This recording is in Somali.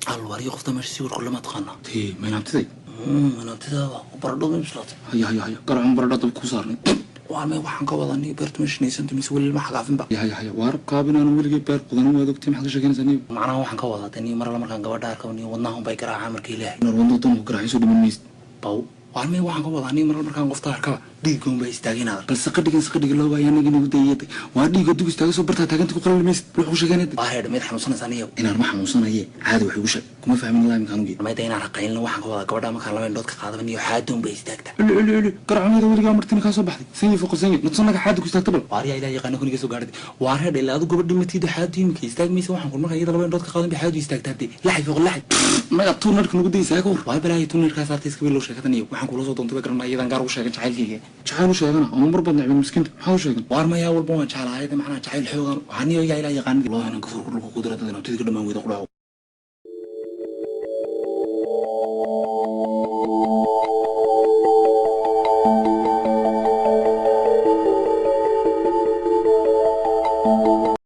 الوري قفطة ماشي سيور كل ما تخنا تي ما نبتدي ما نبتدي وبردو مشلات هيا قرعون بردو بكوسارني وعمي waxaan ka wadanay beerta meeshinaysantu mis wali ma xagaafin ba هيا waarab qaabin aan wiliga beer qodan oo adogtay maxaa ka sheeganaysaa macnaha waxaan ka wadaa tani mar la markaan gabadha arkay wadnaha bay garaaca markii ilaahay wadnaha tan uu garaaciso dhimanaysid baw وعمي waxaan ka wadaa mar la markaan qofta arkaba dhiigoon bay istaaginaad bal saqadiga loo waayay aniga inuu dayay waa dhiiga dug istaaga soo barta taaganta ku qallimaysid wuxuu sheeganay waa heer mid xanuunsanaysan iyo inaan ma xanuunsanaye caadi waxay u sheeg kuma fahmin ilaa imkaan ugi ma inaan raqayn waxaan ka wadaa gabadha markaan laba indhood ka qaadaban iyo xaadoon bay istaagta garacmada weliga martina ka soo baxday sanyi foqosanyi nadsanaga xaadu ku istaagta bal waariya ilaa yaqaan kuniga soo gaadhay waa reer ilaa adu gabadhi matiido xaadu imika istaagmaysa waxaan ku markaa iyada laba indhood ka qaadan bay xaadu istaagtaabtay laxay foq laxay naga tuunarka nagu daysaa ka war waa balaahay tuunarkaas artay iska bilo sheekatan iyo waxaan kula soo doontay garanaa iyadan gaar u sheegan jacaylkayga jacayl u sheegana oo mar badan cibin miskiinta maxaa u sheegan waar ma yaa walba waan jeclahay macnaha jacayl xoogan waxaan iyo yaa ilaa yaqaan loo helan ka furku ku dira dadna tidka dhamaan wada qudhaco